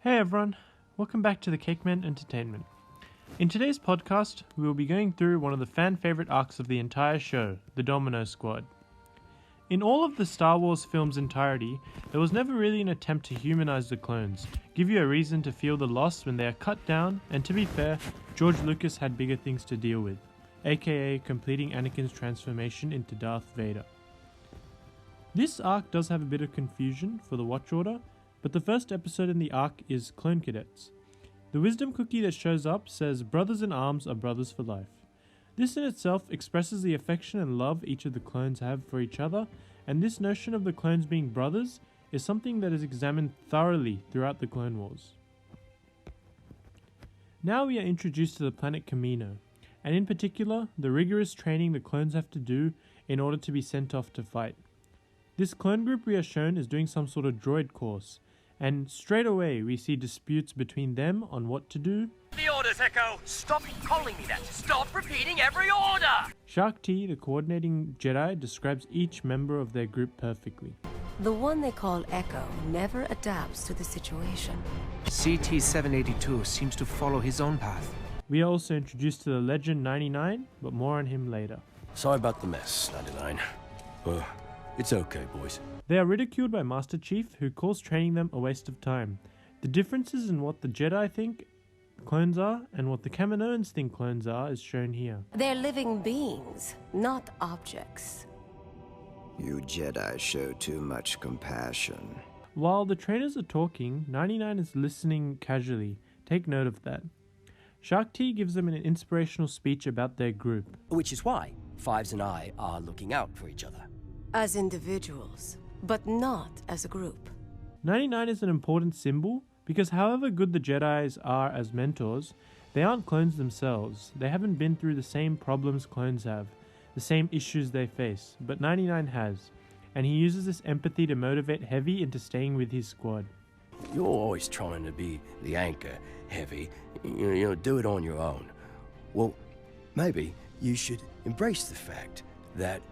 Hey everyone, welcome back to the Cakemen Entertainment. In today's podcast, we will be going through one of the fan favorite arcs of the entire show, the Domino Squad. In all of the Star Wars films' entirety, there was never really an attempt to humanize the clones, give you a reason to feel the loss when they are cut down, and to be fair, George Lucas had bigger things to deal with, aka completing Anakin's transformation into Darth Vader. This arc does have a bit of confusion for the watch order, but the first episode in the arc is Clone Cadets. The wisdom cookie that shows up says brothers in arms are brothers for life. This in itself expresses the affection and love each of the clones have for each other, and this notion of the clones being brothers is something that is examined thoroughly throughout the Clone Wars. Now we are introduced to the planet Kamino, and in particular, the rigorous training the clones have to do in order to be sent off to fight. This clone group we are shown is doing some sort of droid course, and straight away we see disputes between them on what to do. The orders, Echo! Stop calling me that! Stop repeating every order! Shaak Ti, the coordinating Jedi, describes each member of their group perfectly. The one they call Echo never adapts to the situation. CT-782 seems to follow his own path. We are also introduced to the legend 99, but more on him later. Sorry about the mess, 99. It's okay, boys. They are ridiculed by Master Chief, who calls training them a waste of time. The differences in what the Jedi think clones are and what the Kaminoans think clones are is shown here. They're living beings, not objects. You Jedi show too much compassion. While the trainers are talking, 99 is listening casually. Take note of that. Shaak Ti gives them an inspirational speech about their group. Which is why Fives and I are looking out for each other. As individuals, but not as a group. 99 is an important symbol because however good the Jedis are as mentors, they aren't clones themselves. They haven't been through the same problems clones have, the same issues they face, but 99 has, and he uses this empathy to motivate Heavy into staying with his squad. You're always trying to be the anchor, Heavy. You know, do it on your own. Well, maybe you should embrace the fact that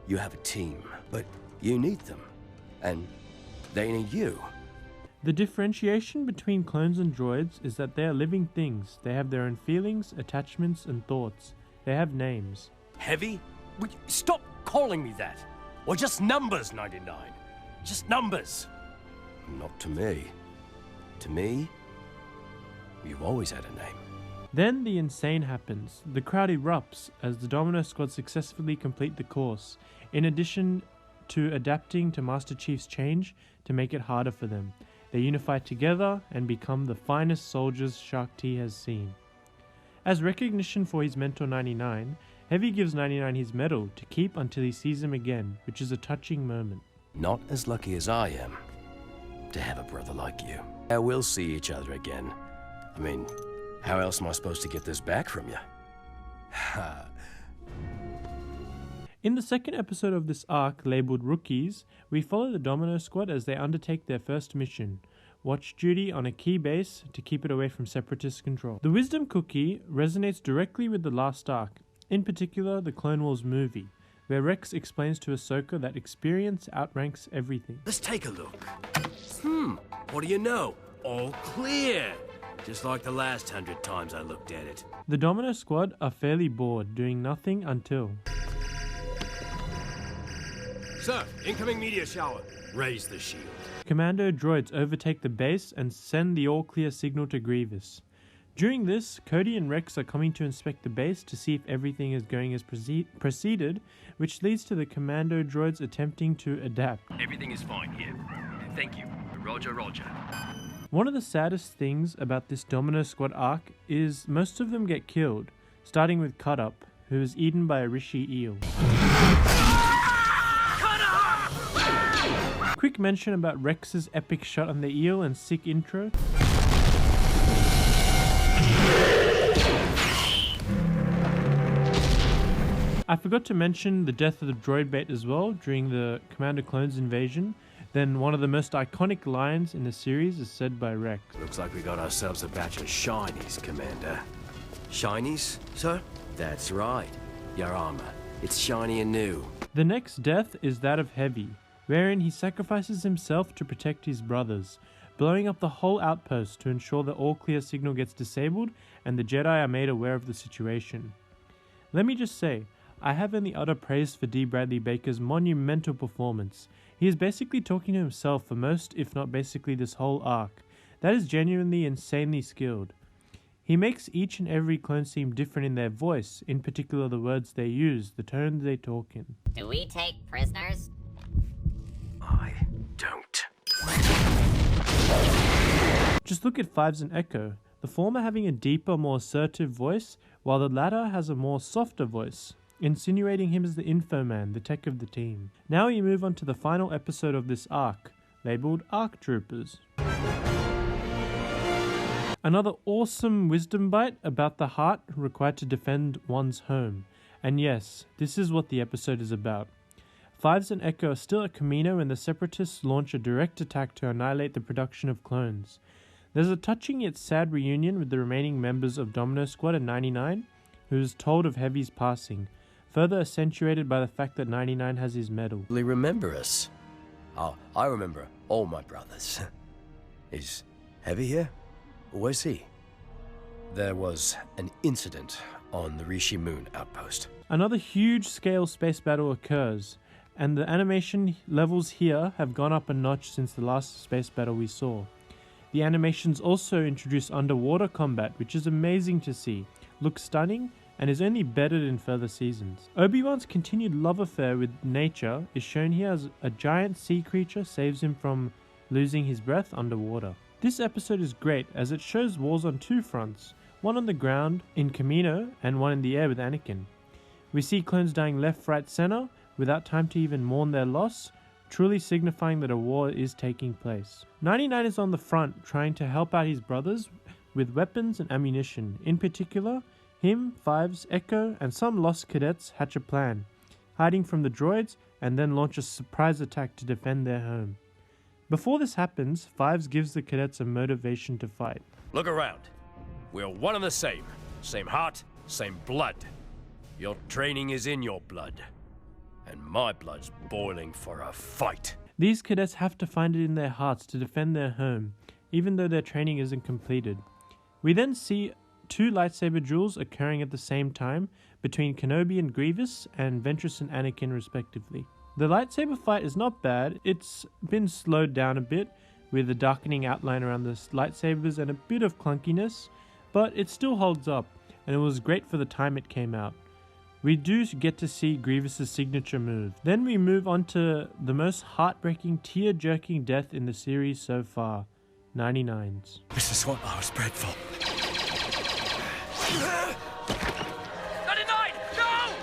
you have a team, but you need them, and they need you. The differentiation between clones and droids is that they are living things. They have their own feelings, attachments, and thoughts. They have names. Heavy? Stop calling me that! Or just numbers, 99. Just numbers. Not to me. To me, you've always had a name. Then the insane happens. The crowd erupts as the Domino Squad successfully complete the course, in addition to adapting to Master Chief's change to make it harder for them. They unify together and become the finest soldiers Shaak Ti has seen. As recognition for his mentor 99, Heavy gives 99 his medal to keep until he sees him again, which is a touching moment. Not as lucky as I am to have a brother like you. We'll see each other again. I mean, how else am I supposed to get this back from you? In the second episode of this arc, labelled Rookies, we follow the Domino Squad as they undertake their first mission, watch duty on a key base to keep it away from Separatist control. The Wisdom Cookie resonates directly with the last arc, in particular the Clone Wars movie, where Rex explains to Ahsoka that experience outranks everything. Let's take a look. What do you know? All clear! Just like the last 100 times I looked at it. The Domino Squad are fairly bored, doing nothing until... Sir, incoming meteor shower. Raise the shield. Commando droids overtake the base and send the all-clear signal to Grievous. During this, Cody and Rex are coming to inspect the base to see if everything is going as proceeded, which leads to the Commando droids attempting to adapt. Everything is fine here. Thank you. Roger, roger. One of the saddest things about this Domino Squad arc is most of them get killed, starting with Cut Up, who is eaten by a Rishi eel. Quick mention about Rex's epic shot on the eel and sick intro. I forgot to mention the death of the droid bait as well during the Commander Clones invasion. Then one of the most iconic lines in the series is said by Rex. Looks like we got ourselves a batch of shinies, Commander. Shinies, sir? That's right. Your armor. It's shiny and new. The next death is that of Heavy, wherein he sacrifices himself to protect his brothers, blowing up the whole outpost to ensure the all-clear signal gets disabled and the Jedi are made aware of the situation. Let me just say, I have only utter praise for D. Bradley Baker's monumental performance. He is basically talking to himself for most, if not basically this whole arc. That is genuinely insanely skilled. He makes each and every clone seem different in their voice, in particular the words they use, the tone they talk in. Do we take prisoners? I don't. Just look at Fives and Echo, the former having a deeper, more assertive voice, while the latter has a more softer voice, insinuating him as the info man, the tech of the team. Now we move on to the final episode of this arc, labelled Arc Troopers. Another awesome wisdom bite about the heart required to defend one's home. And yes, this is what the episode is about. Fives and Echo are still at Kamino and the Separatists launch a direct attack to annihilate the production of clones. There's a touching yet sad reunion with the remaining members of Domino Squad and 99, who is told of Heavy's passing, further accentuated by the fact that 99 has his medal. Will he remember us? Oh, I remember all my brothers. Is Heavy here? Where's he? There was an incident on the Rishi Moon outpost. Another huge scale space battle occurs, and the animation levels here have gone up a notch since the last space battle we saw. The animations also introduce underwater combat, which is amazing to see, looks stunning, and is only bettered in further seasons. Obi-Wan's continued love affair with nature is shown here as a giant sea creature saves him from losing his breath underwater. This episode is great as it shows wars on two fronts, one on the ground in Kamino and one in the air with Anakin. We see clones dying left, right, center without time to even mourn their loss, truly signifying that a war is taking place. 99 is on the front trying to help out his brothers with weapons and ammunition. In particular, him, Fives, Echo, and some lost cadets hatch a plan, hiding from the droids and then launch a surprise attack to defend their home. Before this happens, Fives gives the cadets a motivation to fight. Look around. We're one and the same. Same heart, same blood. Your training is in your blood. And my blood's boiling for a fight. These cadets have to find it in their hearts to defend their home, even though their training isn't completed. We then see two lightsaber duels occurring at the same time between Kenobi and Grievous and Ventress and Anakin respectively. The lightsaber fight is not bad, it's been slowed down a bit with the darkening outline around the lightsabers and a bit of clunkiness, but it still holds up and it was great for the time it came out. We do get to see Grievous's signature move. Then we move on to the most heartbreaking, tear-jerking death in the series so far, 99's. This is what I was bred for. 99! No!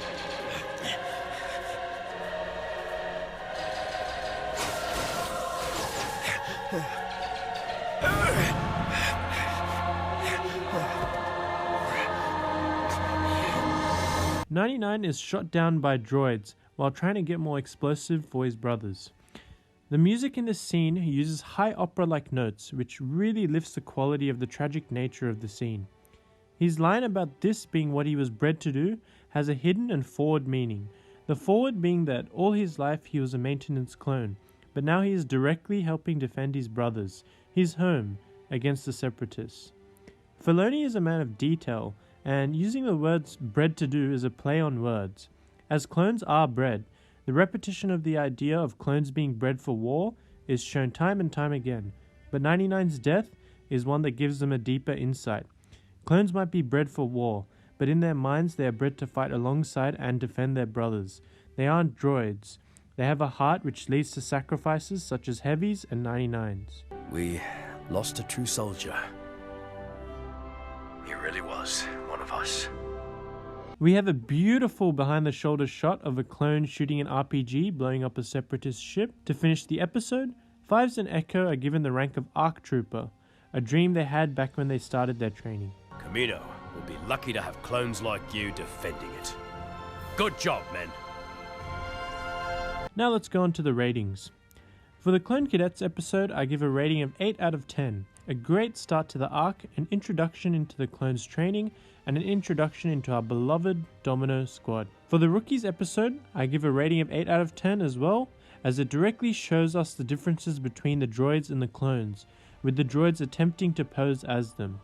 99 is shot down by droids while trying to get more explosive for his brothers. The music in this scene uses high opera-like notes, which really lifts the quality of the tragic nature of the scene. His line about this being what he was bred to do has a hidden and forward meaning. The forward being that all his life he was a maintenance clone, but now he is directly helping defend his brothers, his home, against the Separatists. Filoni is a man of detail, and using the words bred to do is a play on words. As clones are bred, the repetition of the idea of clones being bred for war is shown time and time again, but 99's death is one that gives them a deeper insight. Clones might be bred for war, but in their minds they are bred to fight alongside and defend their brothers. They aren't droids. They have a heart which leads to sacrifices such as Heavy's and 99's. We lost a true soldier. He really was one of us. We have a beautiful behind-the-shoulder shot of a clone shooting an RPG blowing up a Separatist ship. To finish the episode, Fives and Echo are given the rank of Arc Trooper, a dream they had back when they started their training. Kamino will be lucky to have clones like you defending it. Good job, men. Now let's go on to the ratings. For the Clone Cadets episode, I give a rating of 8 out of 10. A great start to the arc, an introduction into the clones' training, and an introduction into our beloved Domino Squad. For the Rookies episode, I give a rating of 8 out of 10 as well, as it directly shows us the differences between the droids and the clones, with the droids attempting to pose as them.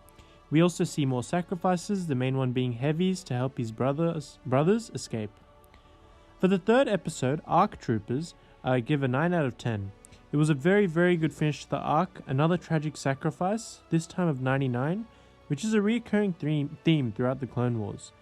We also see more sacrifices, the main one being Heavy's to help his brothers escape. For the third episode, ARC Troopers, I give a 9 out of 10. It was a very, very good finish to the arc, another tragic sacrifice, this time of 99, which is a recurring theme throughout the Clone Wars.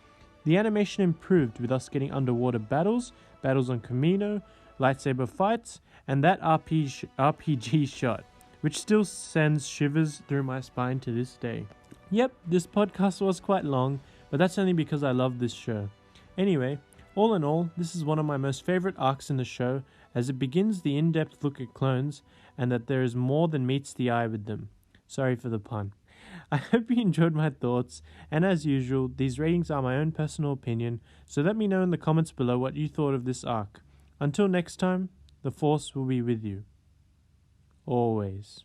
The animation improved with us getting underwater battles on Kamino, lightsaber fights, and that RPG shot, which still sends shivers through my spine to this day. Yep, this podcast was quite long, but that's only because I love this show. Anyway, all in all, this is one of my most favourite arcs in the show, as it begins the in-depth look at clones, and that there is more than meets the eye with them. Sorry for the pun. I hope you enjoyed my thoughts, and as usual, these ratings are my own personal opinion, so let me know in the comments below what you thought of this arc. Until next time, the Force will be with you. Always.